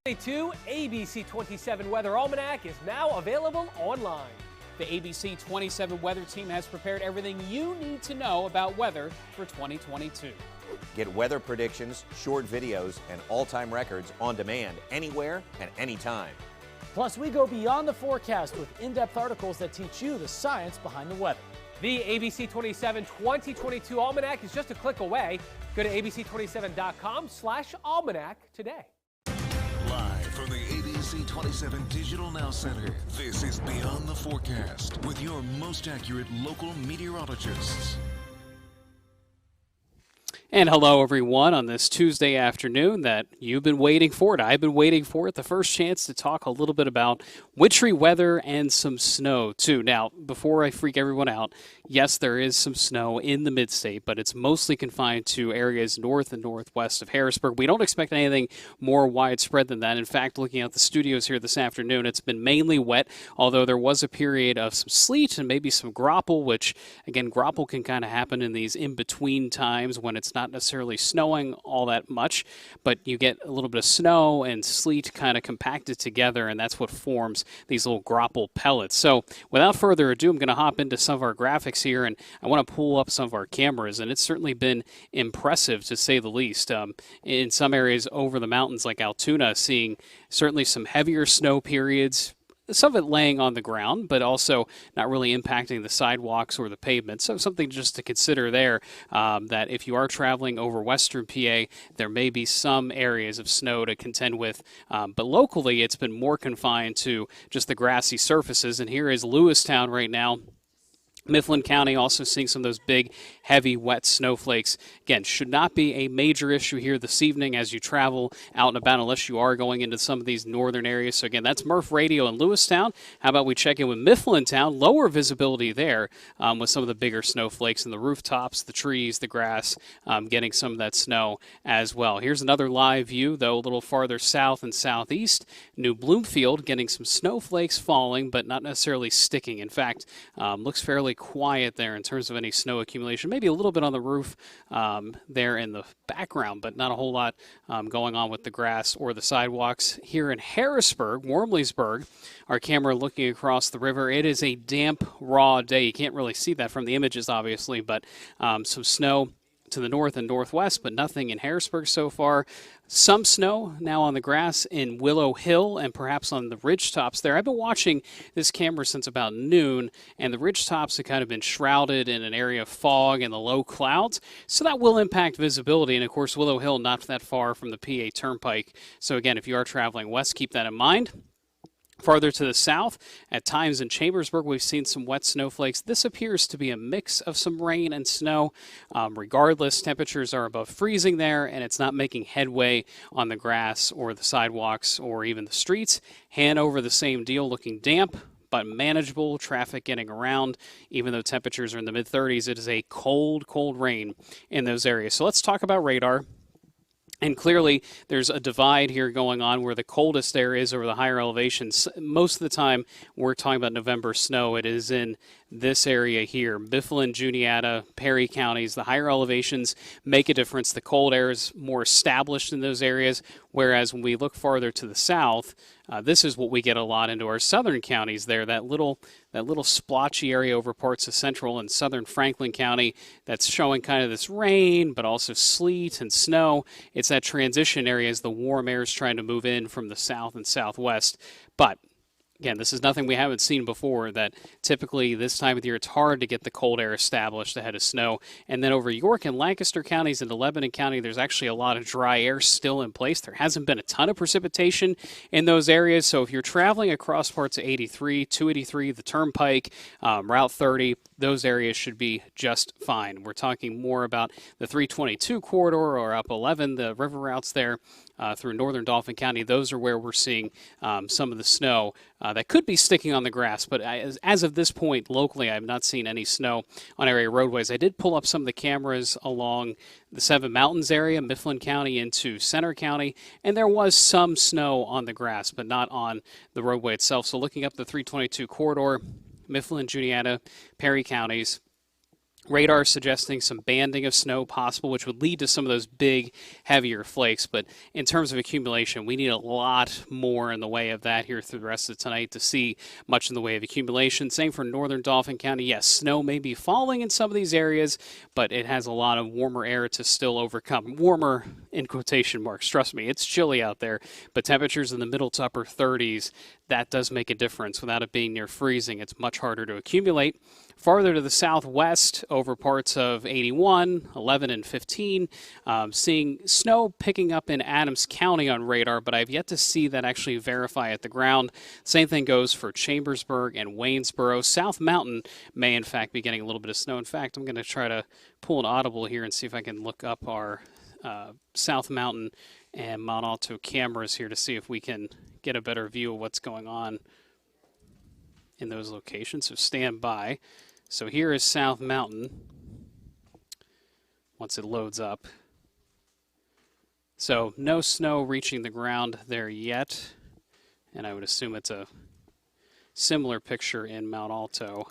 2022 ABC 27 Weather Almanac is now available online. The ABC 27 weather team has prepared everything you need to know about weather for 2022. Get weather predictions, short videos, and all-time records on demand anywhere and anytime. Plus, we go beyond the forecast with in-depth articles that teach you the science behind the weather. The ABC 27 2022 Almanac is just a click away. Go to abc27.com/almanac today. Live from the ABC 27 Digital Now Center, this is Beyond the Forecast with your most accurate local meteorologists. And hello, everyone, on this Tuesday afternoon that you've been waiting for it. I've been waiting for it. The first chance to talk a little bit about wintry weather and some snow, too. Now, before I freak everyone out, yes, there is some snow in the mid-state, but it's mostly confined to areas north and northwest of Harrisburg. We don't expect anything more widespread than that. In fact, looking at the studios here this afternoon, it's been mainly wet, although there was a period of some sleet and maybe some grapple, which, again, grapple can kind of happen in these in-between times when it's not necessarily snowing all that much, but you get a little bit of snow and sleet kind of compacted together, and that's what forms these little grapple pellets. So without further ado, I'm going to hop into some of our graphics here, and I want to pull up some of our cameras, and it's certainly been impressive to say the least. In some areas over the mountains like Altoona, seeing certainly some heavier snow periods, some of it laying on the ground, but also not really impacting the sidewalks or the pavement. So something just to consider there, that if you are traveling over western PA, there may be some areas of snow to contend with. But locally, it's been more confined to just the grassy surfaces. And here is Lewistown right now. Mifflin County also seeing some of those big, heavy, wet snowflakes. Again, should not be a major issue here this evening as you travel out and about, unless you are going into some of these northern areas. So again, that's Murph Radio in Lewistown. How about we check in with Mifflintown? Lower visibility there with some of the bigger snowflakes in the rooftops, the trees, the grass, getting some of that snow as well. Here's another live view, though, a little farther south and southeast. New Bloomfield getting some snowflakes falling, but not necessarily sticking. In fact, looks fairly quiet there in terms of any snow accumulation. Maybe a little bit on the roof there in the background, but not a whole lot going on with the grass or the sidewalks. Here in Harrisburg, Wormleysburg, our camera looking across the river. It is a damp, raw day. You can't really see that from the images, obviously, but some snow to the north and northwest, but nothing in Harrisburg so far. Some snow now on the grass in Willow Hill and perhaps on the ridge tops there. I've been watching this camera since about noon, and the ridge tops have kind of been shrouded in an area of fog and the low clouds, so that will impact visibility. And of course, Willow Hill not that far from the PA Turnpike. So again, if you are traveling west, keep that in mind. Farther to the south, at times in Chambersburg, we've seen some wet snowflakes. This appears to be a mix of some rain and snow. Regardless, temperatures are above freezing there, and it's not making headway on the grass or the sidewalks or even the streets. Hanover, the same deal, looking damp but manageable. Traffic getting around, even though temperatures are in the mid-30s. It is a cold, cold rain in those areas. So let's talk about radar. And clearly, there's a divide here going on where the coldest areas over the higher elevations. Most of the time, we're talking about November snow. It is in this area here, Mifflin, Juniata, Perry counties. The higher elevations make a difference. The cold air is more established in those areas, whereas when we look farther to the south, this is what we get a lot into our southern counties there, that little splotchy area over parts of central and southern Franklin County that's showing kind of this rain, but also sleet and snow. It's that transition area as the warm air is trying to move in from the south and southwest. But again, this is nothing we haven't seen before, that typically this time of the year it's hard to get the cold air established ahead of snow. And then over York and Lancaster counties into Lebanon County, there's actually a lot of dry air still in place. There hasn't been a ton of precipitation in those areas. So if you're traveling across parts of 83, 283, the Turnpike, Route 30, those areas should be just fine. We're talking more about the 322 corridor or up 11, the river routes there through northern Dauphin County. Those are where we're seeing some of the snow that could be sticking on the grass. But as of this point, locally, I have not seen any snow on area roadways. I did pull up some of the cameras along the Seven Mountains area, Mifflin County into Center County, and there was some snow on the grass, but not on the roadway itself. So looking up the 322 corridor, Mifflin, Juniata, Perry counties, Radar suggesting some banding of snow possible, which would lead to some of those big, heavier flakes. But in terms of accumulation, we need a lot more in the way of that here through the rest of tonight to see much in the way of accumulation. Same for northern Dauphin County. Yes, snow may be falling in some of these areas, but it has a lot of warmer air to still overcome. Warmer in quotation marks. Trust me, it's chilly out there, but temperatures in the middle to upper 30s, that does make a difference. Without it being near freezing, it's much harder to accumulate. Farther to the southwest, over parts of 81, 11, and 15, seeing snow picking up in Adams County on radar, but I've yet to see that actually verify at the ground. Same thing goes for Chambersburg and Waynesboro. South Mountain may, in fact, be getting a little bit of snow. In fact, I'm going to try to pull an audible here and see if I can look up our South Mountain and Mount Alto cameras here to see if we can get a better view of what's going on in those locations. So stand by. So here is South Mountain once it loads up. So no snow reaching the ground there yet, and I would assume it's a similar picture in Mount Alto.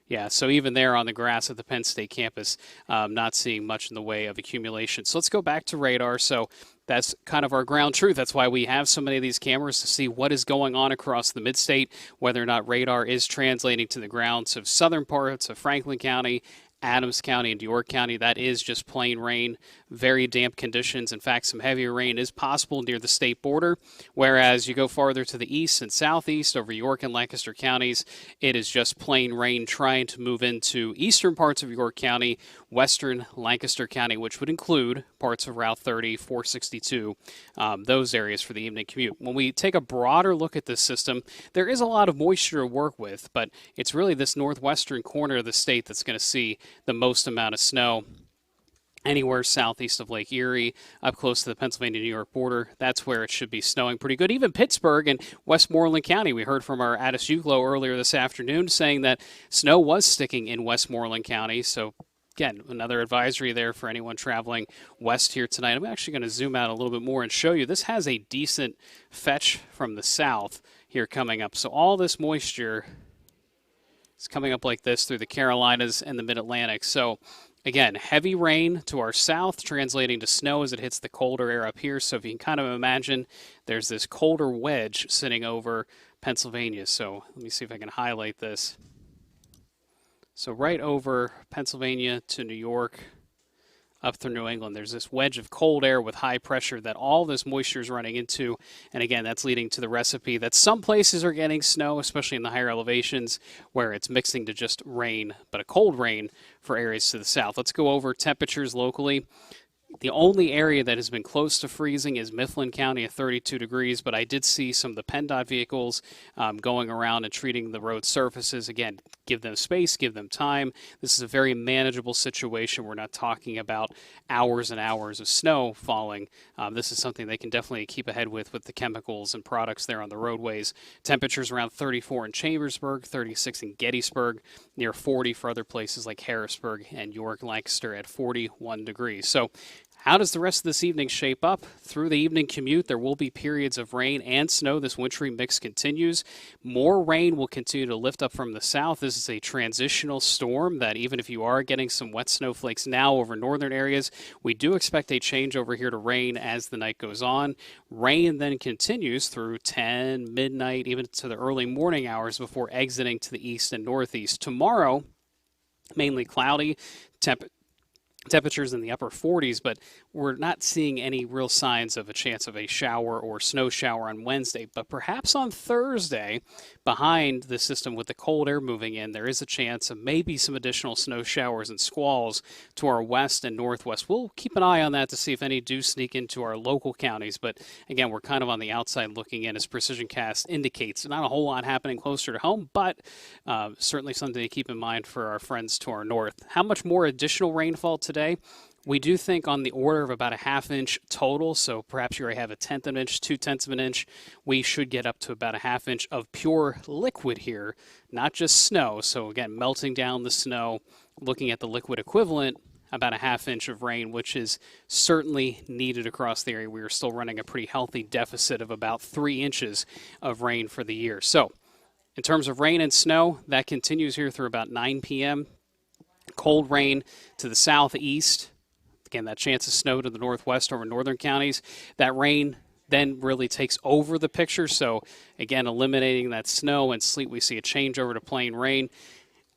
Yeah, so even there on the grass at the Penn State campus, not seeing much in the way of accumulation. So let's go back to radar. So that's kind of our ground truth. That's why we have so many of these cameras to see what is going on across the midstate, whether or not radar is translating to the ground. So southern parts of Franklin County, Adams County, and York County, that is just plain rain, very damp conditions. In fact, some heavier rain is possible near the state border, whereas you go farther to the east and southeast over York and Lancaster counties, it is just plain rain trying to move into eastern parts of York County, western Lancaster County, which would include parts of Route 30, 462, those areas for the evening commute. When we take a broader look at this system, there is a lot of moisture to work with, but it's really this northwestern corner of the state that's going to see the most amount of snow. Anywhere southeast of Lake Erie, up close to the Pennsylvania-New York border, that's where it should be snowing pretty good. Even Pittsburgh and Westmoreland County, we heard from our Addis Uglo earlier this afternoon saying that snow was sticking in Westmoreland County. So again, another advisory there for anyone traveling west here tonight. I'm actually going to zoom out a little bit more and show you. This has a decent fetch from the south here coming up. So all this moisture is coming up like this through the Carolinas and the Mid-Atlantic. So again, heavy rain to our south, translating to snow as it hits the colder air up here. So if you can kind of imagine, there's this colder wedge sitting over Pennsylvania. So let me see if I can highlight this. So right over Pennsylvania to New York, up through New England, there's this wedge of cold air with high pressure that all this moisture is running into. And again, that's leading to the recipe that some places are getting snow, especially in the higher elevations, where it's mixing to just rain, but a cold rain for areas to the south. Let's go over temperatures locally. The only area that has been close to freezing is Mifflin County at 32 degrees, but I did see some of the PennDOT vehicles going around and treating the road surfaces. Again, give them space, give them time. This is a very manageable situation. We're not talking about hours and hours of snow falling. This is something they can definitely keep ahead with the chemicals and products there on the roadways. Temperatures around 34 in Chambersburg, 36 in Gettysburg, near 40 for other places like Harrisburg and York, Lancaster at 41 degrees. So how does the rest of this evening shape up? Through the evening commute, there will be periods of rain and snow. This wintry mix continues. More rain will continue to lift up from the south. This is a transitional storm that even if you are getting some wet snowflakes now over northern areas, we do expect a change over here to rain as the night goes on. Rain then continues through 10, midnight, even to the early morning hours before exiting to the east and northeast. Tomorrow, mainly cloudy, temperatures in the upper 40s, but we're not seeing any real signs of a chance of a shower or snow shower on Wednesday. But perhaps on Thursday, behind the system with the cold air moving in, there is a chance of maybe some additional snow showers and squalls to our west and northwest. We'll keep an eye on that to see if any do sneak into our local counties. But again, we're kind of on the outside looking in, as Precision Cast indicates. Not a whole lot happening closer to home, but certainly something to keep in mind for our friends to our north. How much more additional rainfall today? We do think on the order of about a ½ inch total, so perhaps you already have a 1/10 of an inch, 2/10 of an inch. We should get up to about a ½ inch of pure liquid here, not just snow. So again, melting down the snow, looking at the liquid equivalent, about a ½ inch of rain, which is certainly needed across the area. We are still running a pretty healthy deficit of about 3 inches of rain for the year. So In terms of rain and snow, that continues here through about 9 p.m. Cold rain to the southeast. Again, that chance of snow to the northwest over northern counties. That rain then really takes over the picture. So, again, eliminating that snow and sleet, we see a change over to plain rain.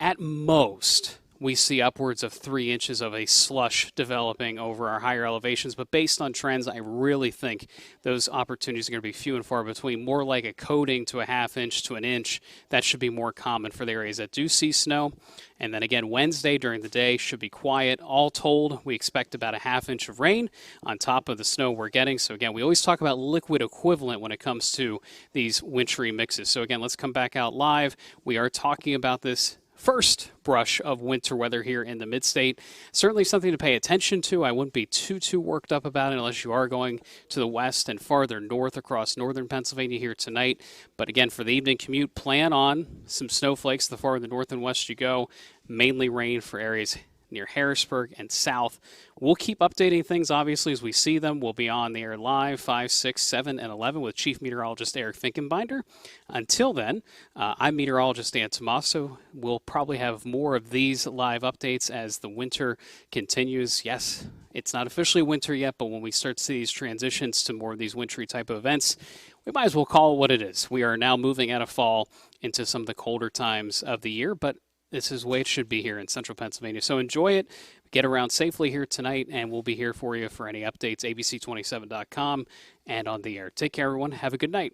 At most, we see upwards of 3 inches of a slush developing over our higher elevations. But based on trends, I really think those opportunities are going to be few and far between, more like a coating to a ½ inch to an inch. That should be more common for the areas that do see snow. And then again, Wednesday during the day should be quiet. All told, we expect about a ½ inch of rain on top of the snow we're getting. So again, we always talk about liquid equivalent when it comes to these wintry mixes. So again, let's come back out live. We are talking about this first brush of winter weather here in the mid-state. Certainly something to pay attention to. I wouldn't be too worked up about it unless you are going to the west and farther north across northern Pennsylvania here tonight. But again, for the evening commute, plan on some snowflakes the farther north and west you go. Mainly rain for areas near Harrisburg and south. We'll keep updating things, obviously, as we see them. We'll be on the air live 5, 6, 7, and 11 with Chief Meteorologist Eric Finkenbinder. Until then, I'm Meteorologist Dan Tomaso. We'll probably have more of these live updates as the winter continues. Yes, it's not officially winter yet, but when we start to see these transitions to more of these wintry type of events, we might as well call it what it is. We are now moving out of fall into some of the colder times of the year, but this is the way it should be here in central Pennsylvania. So enjoy it. Get around safely here tonight, and we'll be here for you for any updates, abc27.com and on the air. Take care, everyone. Have a good night.